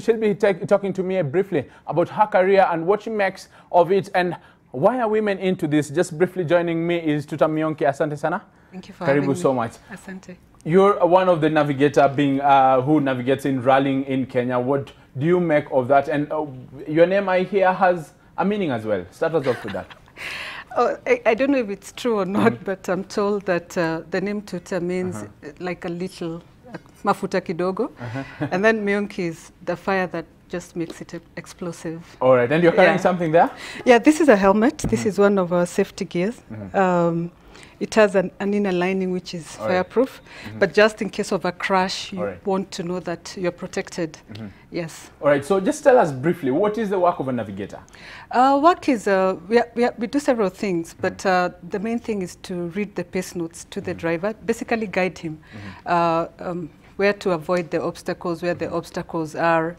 she'll be talking to me briefly about her career and what she makes of it and why are women into this. Just briefly joining me is Tuta Mionki. Asante sana. Thank you for having me. So much. Asante. You're one of the navigator being who navigates in rallying in Kenya. What do you make of that? And your name I hear has a meaning as well. Start us off with that. Oh, I don't know if it's true or not, but I'm told that the name Tuta means like a little mafuta kidogo, and then Mionki is the fire that just makes it explosive. All right, and you're carrying something there? Yeah, this is a helmet. This is one of our safety gears. It has an inner lining which is fireproof, but just in case of a crash, you want to know that you're protected. Yes. All right, so just tell us briefly, what is the work of a navigator? Work is, we do several things, but the main thing is to read the pace notes to the driver, basically guide him where to avoid the obstacles, where the obstacles are,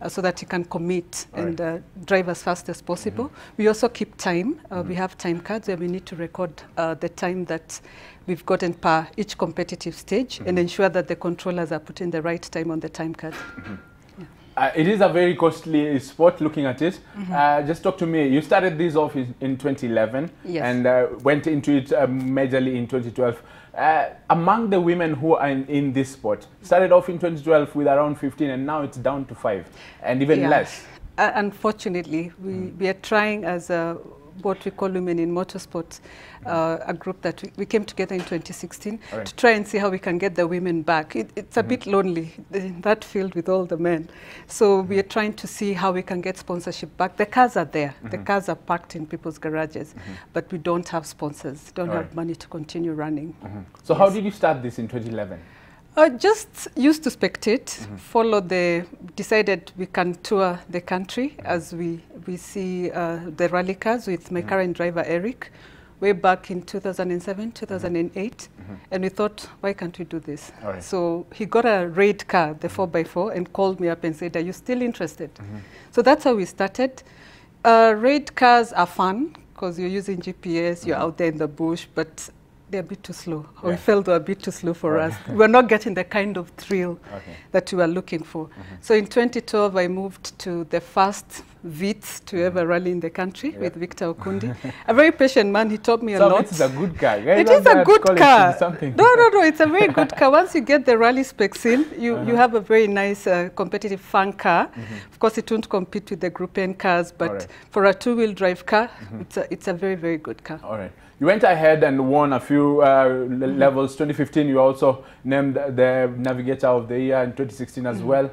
so that he can commit and drive as fast as possible. We also keep time. We have time cards where we need to record the time that we've gotten per each competitive stage and ensure that the controllers are putting the right time on the time card. It is a very costly sport looking at it. Just talk to me. You started this off in 2011 and went into it majorly in 2012. Among the women who are in this sport, started off in 2012 with around 15 and now it's down to 5 and even less. Unfortunately, we are trying as what we call Women in Motorsport, a group that we came together in 2016 to try and see how we can get the women back. It's a bit lonely in that field with all the men. So we are trying to see how we can get sponsorship back. The cars are there. The cars are parked in people's garages, but we don't have sponsors, don't have money to continue running. So how did you start this in 2011? Just used to spectate, decided we can tour the country as we see the rally cars with my current driver, Eric, way back in 2007, 2008. And we thought, why can't we do this? So he got a raid car, the 4x4, and called me up and said, are you still interested? So that's how we started. Raid cars are fun because you're using GPS, you're out there in the bush, but they're a bit too slow. We felt they were a bit too slow for us. We're not getting the kind of thrill that we were looking for. So in 2012, I moved to the first VITS to ever rally in the country with Victor Okundi. A very patient man. He taught me a lot. It's a good car. It is a good car. No, it's a very good car. Once you get the rally specs in, you have a very nice competitive fun car. Of course, it won't compete with the Group N cars, but for a two-wheel drive car, it's a very, very good car. All right. You went ahead and won a few levels. 2015, you also named the Navigator of the Year, in 2016 as well.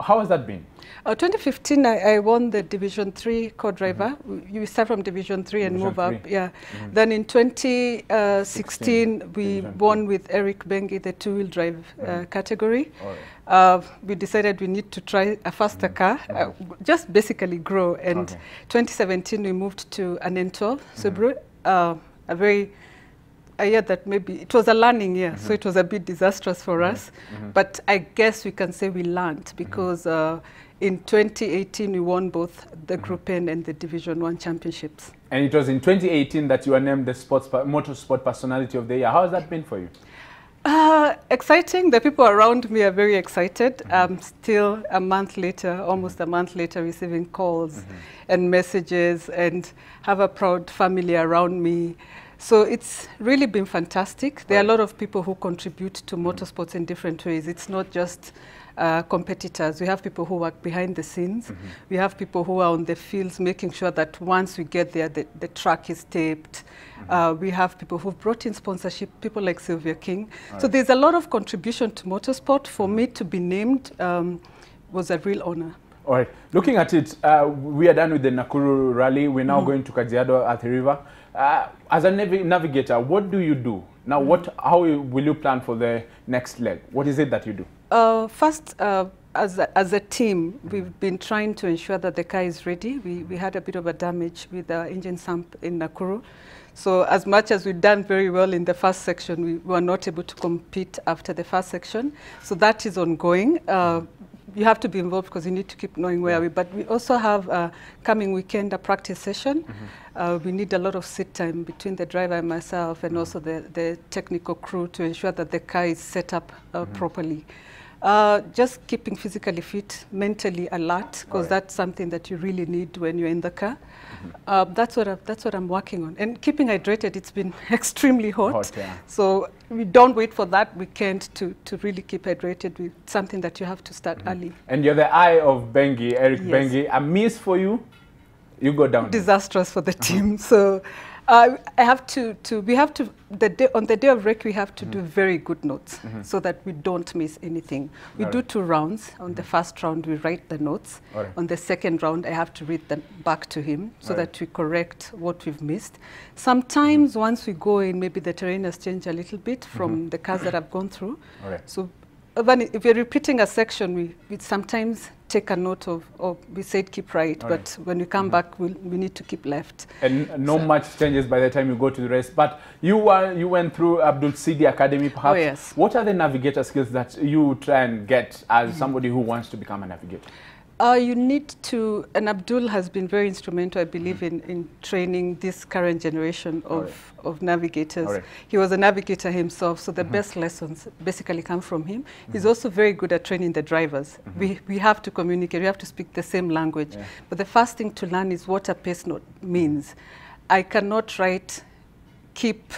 How has that been? 2015, I won the Division 3 co-driver. You start from Division 3 and move up. Then in 2016, we won with Eric Bengi the two-wheel drive category. We decided we need to try a faster car, just basically grow. And 2017, we moved to an N12 Subaru. A year that maybe it was a learning year, so it was a bit disastrous for us. But I guess we can say we learned because in 2018 we won both the Group N and the Division 1 championships. And it was in 2018 that you were named the Motorsport Personality of the Year. How has that been for you? Exciting. The people around me are very excited. Still a month later, almost a month later, receiving calls and messages and have a proud family around me. So it's really been fantastic. There are a lot of people who contribute to motorsports in different ways. It's not just competitors. We have people who work behind the scenes. We have people who are on the fields making sure that once we get there, the track is taped. We have people who've brought in sponsorship, people like Sylvia King. So there's a lot of contribution to motorsport. For me to be named was a real honor. All right. Looking at it, we are done with the Nakuru rally. We're now going to Kajiado at the river. As a navigator, what do you do? Now, how will you plan for the next leg? What is it that you do? First, as a team, we've been trying to ensure that the car is ready. We had a bit of a damage with the engine sump in Nakuru. So as much as we've done very well in the first section, we were not able to compete after the first section. So that is ongoing. You have to be involved because you need to keep knowing where we are. But we also have coming weekend a practice session. We need a lot of sit time between the driver and myself and also the technical crew to ensure that the car is set up properly. Just keeping physically fit, mentally alert, because that's something that you really need when you're in the car. That's what I'm working on. And keeping hydrated, it's been extremely hot. So we don't wait for that weekend to really keep hydrated. It's something that you have to start early. And you're the eye of Bengi, Eric Bengi. A miss for you, you go down. Disastrous for the team. So on the day of rec, we have to do very good notes so that we don't miss anything. We do 2 rounds. On the first round, we write the notes. On the second round, I have to read them back to him so that we correct what we've missed. Sometimes once we go in, maybe the terrain has changed a little bit from the cars that I've gone through. So if you're repeating a section, we sometimes take a note of, we said keep right, but when we come back, we need to keep left. And much changes by the time you go to the race. But you went through Abdul Sidi Academy, perhaps. Oh, yes. What are the navigator skills that you try and get as somebody who wants to become a navigator? You need to, and Abdul has been very instrumental, I believe, in training this current generation of navigators. He was a navigator himself, so the best lessons basically come from him. He's also very good at training the drivers. We have to communicate, we have to speak the same language. But the first thing to learn is what a pace note means. I cannot write keep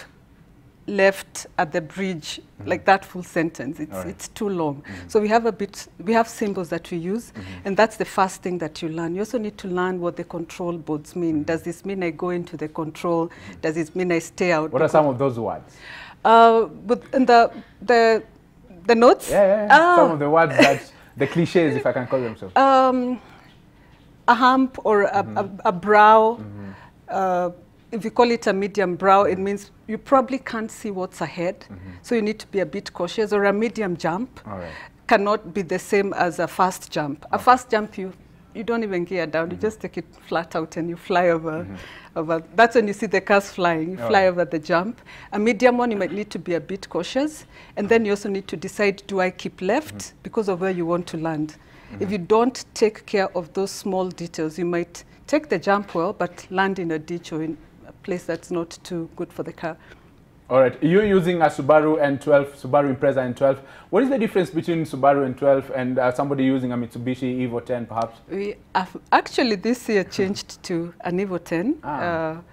left at the bridge like that full sentence. It's too long. So we have symbols that we use, and that's the first thing that you learn. You also need to learn what the control boards mean. Does this mean I go into the control? Does this mean I stay out? What are some of those words? But in the notes? Some of the words that the cliches, if I can call them so. A hump or a brow. If you call it a medium brow, it means you probably can't see what's ahead. So you need to be a bit cautious. Or a medium jump cannot be the same as a fast jump. A fast jump, you don't even gear down. You just take it flat out and you fly over. That's when you see the cars flying. You fly over the jump. A medium one, you might need to be a bit cautious. And then you also need to decide, do I keep left because of where you want to land? If you don't take care of those small details, you might take the jump well, but land in a ditch or in place that's not too good for the car. All right, you're using a Subaru N12, Subaru Impreza N12. What is the difference between Subaru N12 and somebody using a Mitsubishi Evo 10, perhaps? We have actually this year changed to an Evo 10.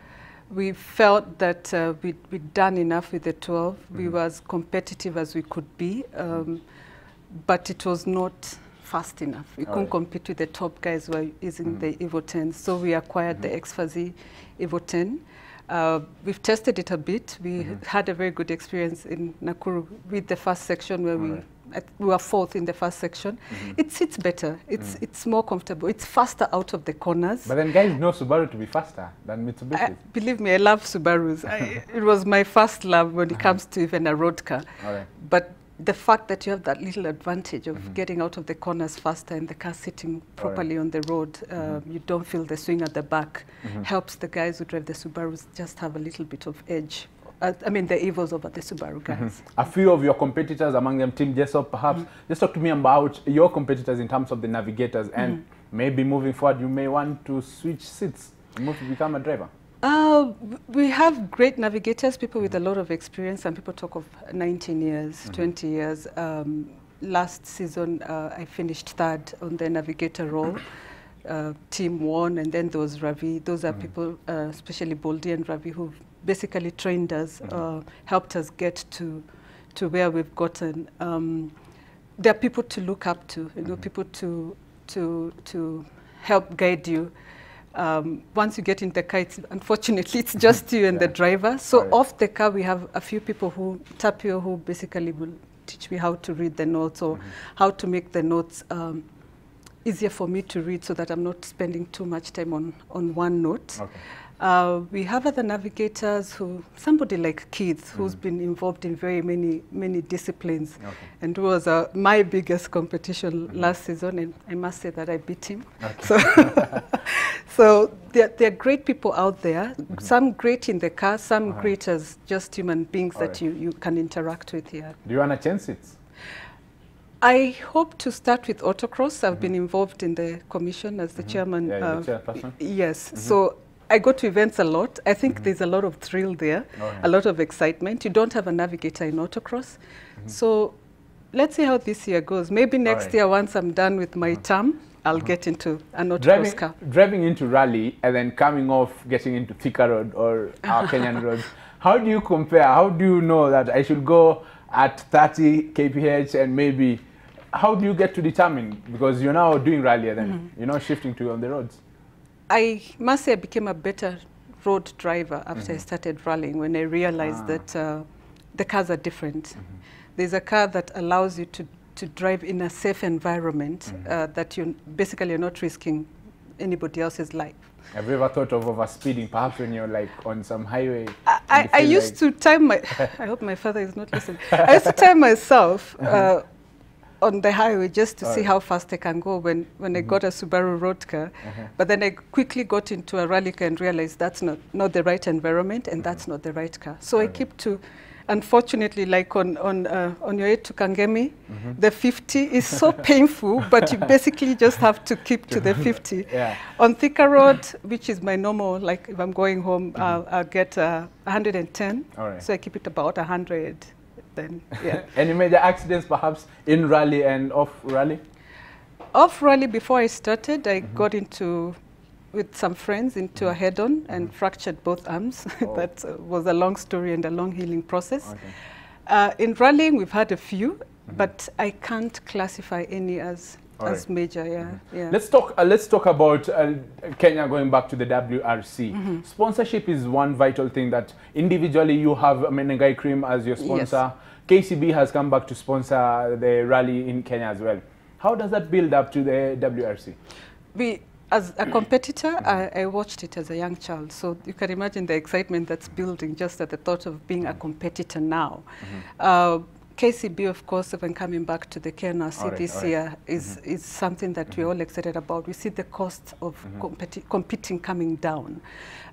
We felt that we'd done enough with the 12. We were as competitive as we could be, but it was not fast enough. We couldn't compete with the top guys who were using the Evo 10. So we acquired the X-Fuzzy Evo 10. We've tested it a bit. We had a very good experience in Nakuru with the first section where we were 4th in the first section. It sits better. It's more comfortable. It's faster out of the corners. But then guys know Subaru to be faster than Mitsubishi. Believe me, I love Subarus. It was my first love when it comes to even a road car. But the fact that you have that little advantage of getting out of the corners faster and the car sitting properly on the road, you don't feel the swing at the back, helps the guys who drive the Subarus just have a little bit of edge. I mean, the Evos over the Subaru guys. A few of your competitors, among them Team Jessup, perhaps, just talk to me about your competitors in terms of the navigators, and maybe moving forward, you may want to switch seats, move to become a driver. We have great navigators, people with a lot of experience. Some people talk of 19 years, 20 years. Last season, I finished 3rd on the navigator role. Team won, and then there was Ravi. Those are people, especially Boldy and Ravi, who basically trained us, helped us get to where we've gotten. There are people to look up to, you know, people to help guide you. Once you get in the car, unfortunately, it's just you and the driver. So off the car, we have a few people who, Tapio, who basically will teach me how to read the notes or how to make the notes easier for me to read so that I'm not spending too much time on one note. We have other navigators who, somebody like Keith, who's been involved in very many disciplines, and who was my biggest competition last season, and I must say that I beat him. So there are great people out there, some great in the car, some great as just human beings that you can interact with here. Do you want to change seats? I hope to start with autocross. I've been involved in the commission as the chairman. The chairperson? Yes. So I go to events a lot. I think there's a lot of thrill there, a lot of excitement. You don't have a navigator in autocross. So let's see how this year goes. Maybe next year, once I'm done with my term, I'll get into an autocross car. Driving into rally and then coming off, getting into Thika Road or our Kenyan roads. How do you compare? How do you know that I should go at 30 kph and maybe, how do you get to determine? Because you're now doing rally and then you're now shifting to on the roads. I must say I became a better road driver after I started rallying, when I realized that the cars are different. There's a car that allows you to drive in a safe environment, that you're not risking anybody else's life. Have you ever thought of overspeeding, perhaps when you're like on some highway? I used to time my, I hope my father is not listening. I used to time myself on the highway just to see how fast I can go when I got a Subaru road car. But then I quickly got into a rally car and realized that's not the right environment, and that's not the right car. So I keep to, unfortunately, like on your way to Kangemi, the 50 is so painful, but you basically just have to keep to the 50. On Thika Road, which is my normal, like if I'm going home, I'll get 110. So I keep it about 100. Then, Any major accidents perhaps in rally and off rally? Off rally, before I started, I got into, with some friends, into a head-on and fractured both arms. That was a long story and a long healing process. In rallying, we've had a few, but I can't classify any as major. Let's talk about Kenya going back to the WRC. Sponsorship is one vital thing that individually you have Menengai Cream as your sponsor. KCB has come back to sponsor the rally in Kenya as well. How does that build up to the WRC? As a competitor, I watched it as a young child, so you can imagine the excitement that's building just at the thought of being a competitor now. KCB, of course, when coming back to the KMSF this year, is something that we're all excited about. We see the cost of competing coming down.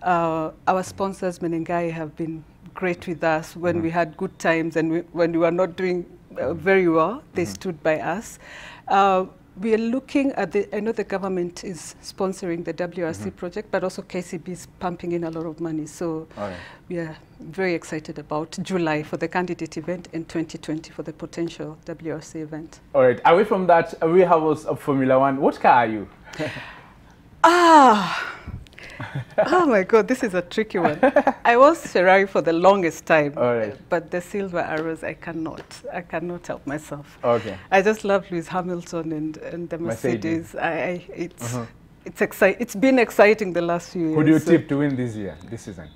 Our sponsors, Menengai, have been great with us when we had good times, and when we were not doing very well, they stood by us. We are looking at I know the government is sponsoring the WRC project, but also KCB is pumping in a lot of money. So we are very excited about July for the candidate event and 2020 for the potential WRC event. All right. Away from that, we have a Formula One. What car are you? Oh my God, this is a tricky one. I was Ferrari for the longest time, but the Silver Arrows, I cannot help myself. I just love Lewis Hamilton and the Mercedes. It's been exciting the last few years. Who do you tip to win this season?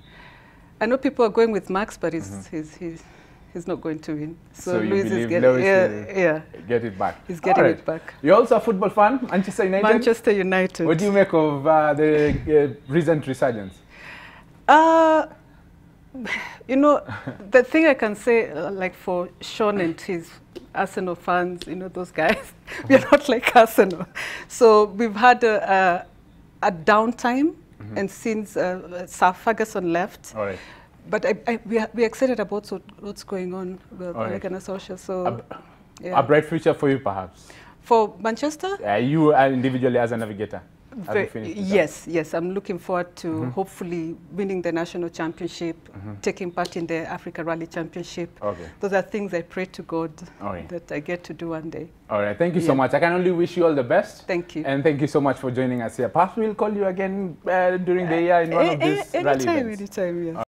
I know people are going with Max, but he's not going to win. So Lewis is getting get it back. He's getting it back. You're also a football fan, Manchester United? Manchester United. What do you make of the recent resurgence? You know, the thing I can say, like for Sean and his Arsenal fans, you know, those guys, we are not like Arsenal. So we've had a downtime, and since Sir Ferguson left, but we're excited about what's going on with American Social. So, a bright future for you, perhaps? For Manchester? You individually as a navigator? Yes, I'm looking forward to hopefully winning the national championship, taking part in the Africa Rally Championship. Those are things I pray to God that I get to do one day. All right, thank you so much. I can only wish you all the best. Thank you. And thank you so much for joining us here. Perhaps we'll call you again during the year in one of these rally events. Anytime, yes.